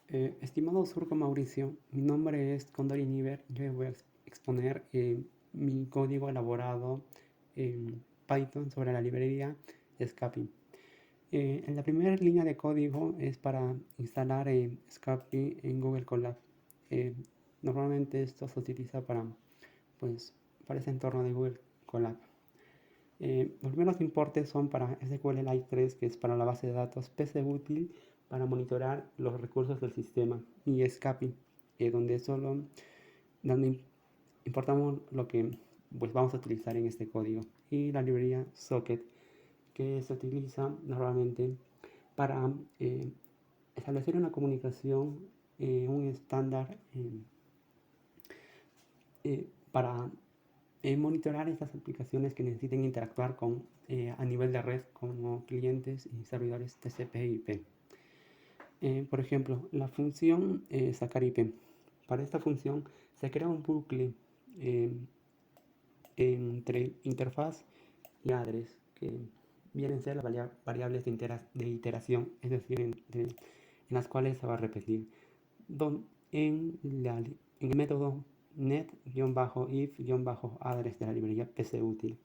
Estimado Surco Mauricio, mi nombre es Condor Iniver. Yo voy a exponer mi código elaborado en Python sobre la librería Scapy. En la primera línea de código es para instalar Scapy en Google Colab. Eh, Normalmente esto se utiliza pues, para ese entorno de Google Colab. Los primeros importes son para SQLite 3, que es para la base de datos, PCUtil para monitorar los recursos del sistema, y Scapy, donde importamos lo que pues, vamos a utilizar en este código, y la librería Socket, que se utiliza normalmente para establecer una comunicación, un estándar para monitorar estas aplicaciones que necesiten interactuar a nivel de red como clientes y servidores TCP/IP. Por ejemplo, la función sacar IP. Para esta función se crea un bucle eh, entre interfaz y address, que vienen a ser las variables de iteración, es decir, en las cuales se va a repetir. En el método net-if-address de la librería pcUtil,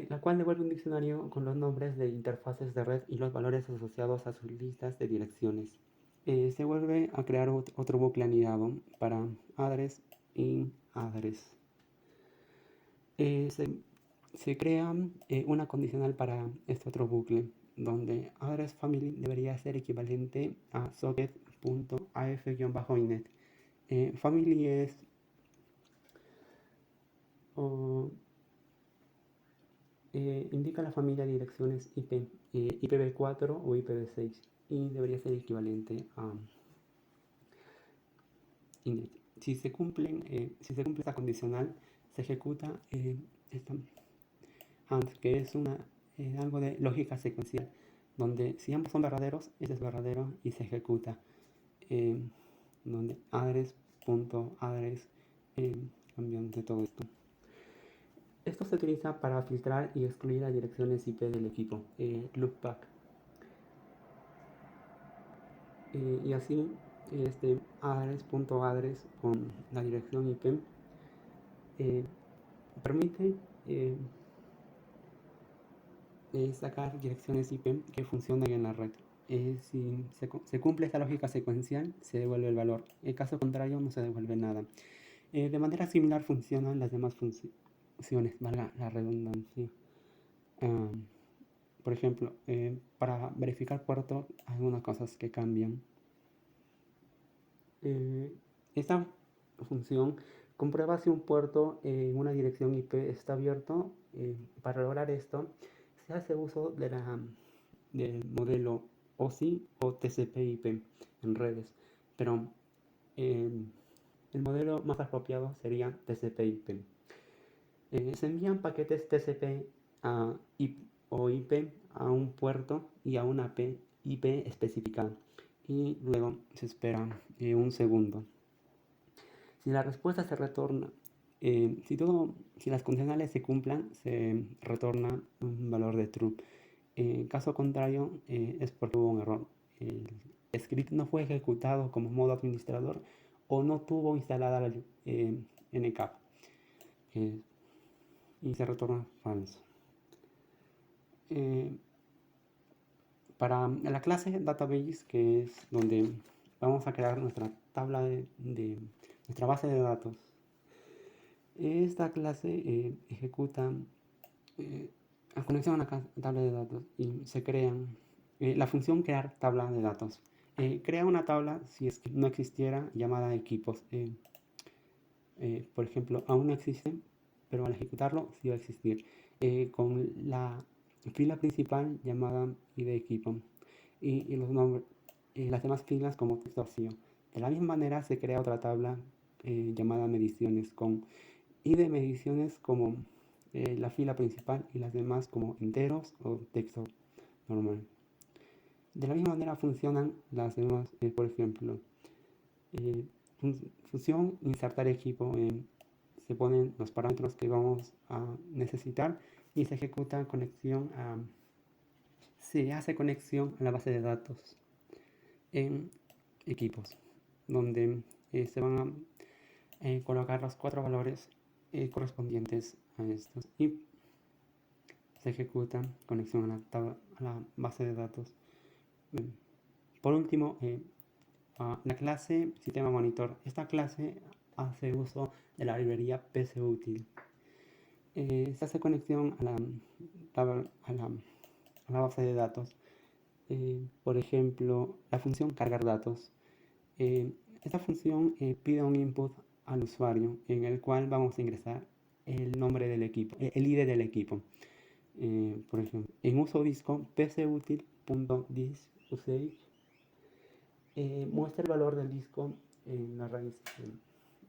la cual devuelve un diccionario con los nombres de interfaces de red y los valores asociados a sus listas de direcciones. Se vuelve a crear otro bucle anidado para address in address. Se crea una condicional para este otro bucle, donde address family debería ser equivalente a socket.af-inet. Family es o, indica la familia de direcciones IP, IPv4 o IPv6, y debería ser equivalente a inet. Si se cumple esta condicional, se ejecuta esta AND, que es algo de lógica secuencial, donde si ambos son verdaderos, ese es verdadero y se ejecuta, donde address.address cambiando todo esto. Esto se utiliza para filtrar y excluir las direcciones IP del equipo, loopback. Y así, address.address con la dirección IP permite sacar direcciones IP que funcionan en la red. Si se cumple esta lógica secuencial, se devuelve el valor. En caso contrario, no se devuelve nada. De manera similar funcionan las demás funciones, valga la redundancia. Por ejemplo, para verificar puerto, hay algunas cosas que cambian. Esta función comprueba si un puerto en una dirección IP está abierto. Para lograr esto, se hace uso del modelo OSI o TCP/IP en redes, pero el modelo más apropiado sería TCP/IP. Se envían paquetes TCP o IP a un puerto y a una IP especificada, y luego se espera un segundo. Si la respuesta se retorna, si las condicionales se cumplan, se retorna un valor de true. En caso contrario, es porque hubo un error. El script no fue ejecutado como modo administrador o no tuvo instalada la NCAP, y se retorna falso. Para la clase database, que es donde vamos a crear nuestra tabla de nuestra base de datos, esta clase ejecuta la conexión a la tabla de datos y se crean la función crear tabla de datos. Crea una tabla si es que no existiera, llamada equipos. Por ejemplo, aún no existe, pero al ejecutarlo sí va a existir, con la fila principal llamada id equipo y los nombres, las demás filas como texto vacío. De la misma manera se crea otra tabla llamada mediciones, con id mediciones como la fila principal y las demás como enteros o texto normal. De la misma manera funcionan las demás, por ejemplo, función insertar equipo. Se ponen los parámetros que vamos a necesitar y se ejecuta se hace conexión a la base de datos. en equipos, donde se van a colocar los 4 valores correspondientes a estos y se ejecuta conexión a la base de datos. Por último, la clase sistema monitor. Esta clase hace uso de la librería PCUtil. Se hace conexión a la base de datos. Por ejemplo, la función cargar datos. Esta función pide un input al usuario en el cual vamos a ingresar el nombre del equipo, el ID del equipo. Por ejemplo, en uso disco, pcutil.diskUsage muestra el valor del disco en la raíz.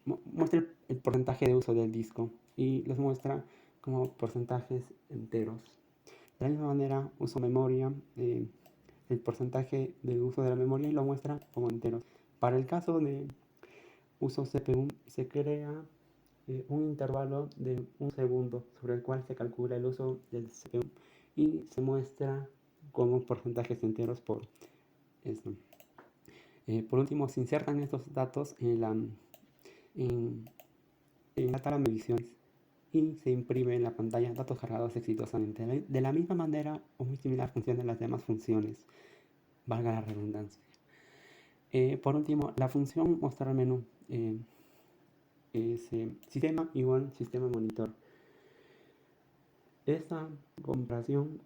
Muestra el porcentaje de uso del disco y los muestra como porcentajes enteros. De la misma manera, uso memoria, el porcentaje de uso de la memoria y lo muestra como enteros. Para el caso de uso CPU, se crea un intervalo de 1 segundo sobre el cual se calcula el uso del CPU y se muestra como porcentajes enteros por esto. Por último, se insertan estos datos en la tabla de mediciones y se imprime en la pantalla datos cargados exitosamente. De la misma manera o muy similar funcionan las demás funciones, valga la redundancia. Por último, la función mostrar menú es sistema igual sistema monitor. Esta comparación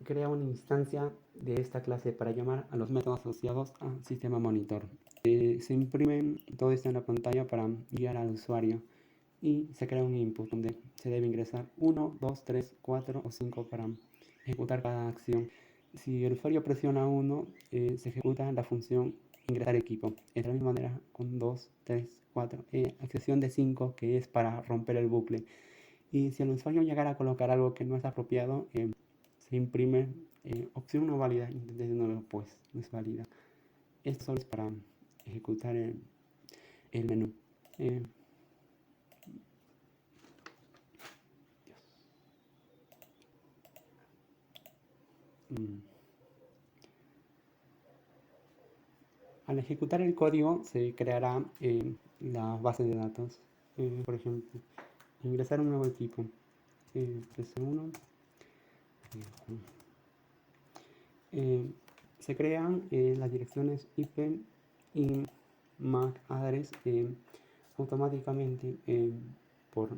crea una instancia de esta clase para llamar a los métodos asociados al sistema monitor. Se imprime todo esto en la pantalla para guiar al usuario y se crea un input donde se debe ingresar 1, 2, 3, 4 o 5 para ejecutar cada acción. Si el usuario presiona 1, se ejecuta la función ingresar equipo. De la misma manera con 2, 3, 4, a excepción de 5 que es para romper el bucle. Y si el usuario llegara a colocar algo que no es apropiado, se imprime opción no válida, de nuevo pues no es válida. Esto solo es para ejecutar el menú. Al ejecutar el código se creará la base de datos. Por ejemplo, ingresar un nuevo equipo. PC1. Se crean las direcciones IP y MAC address automáticamente por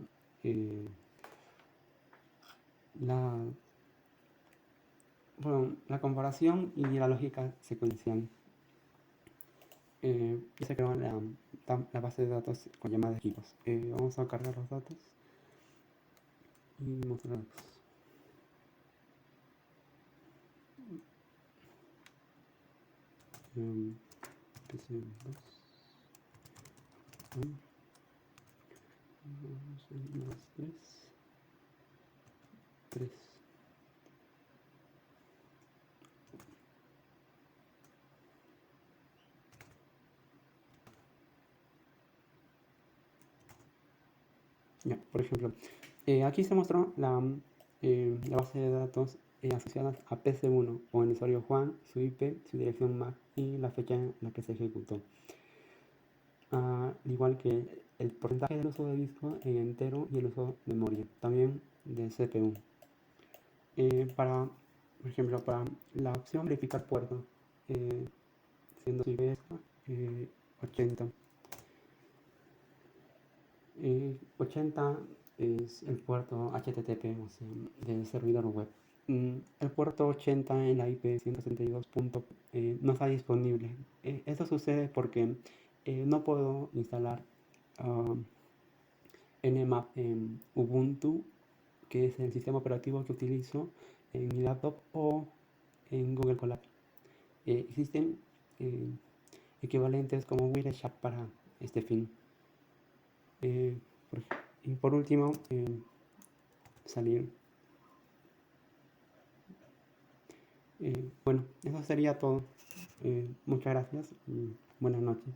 la comparación y la lógica secuencial. Y se creó la base de datos con llamadas de equipos. Vamos a cargar los datos y mostrarlos. PC2 1, 2, 3. Ya, por ejemplo, aquí se mostró la base de datos asociadas a PC1 o el usuario Juan, su IP, su dirección MAC y la fecha en la que se ejecutó. Al igual que el porcentaje del uso de disco en entero y el uso de memoria, también de CPU. Por ejemplo, para la opción verificar puerto, siendo su IP 80. 80 es el puerto HTTP, o sea, del servidor web. El puerto 80 en la IP 172. No está disponible. Esto sucede porque no puedo instalar Nmap en Ubuntu, que es el sistema operativo que utilizo en mi laptop, o en Google Colab. Existen equivalentes como Wireshark para este fin. Y por último, salir. Bueno, eso sería todo. Muchas gracias y buenas noches.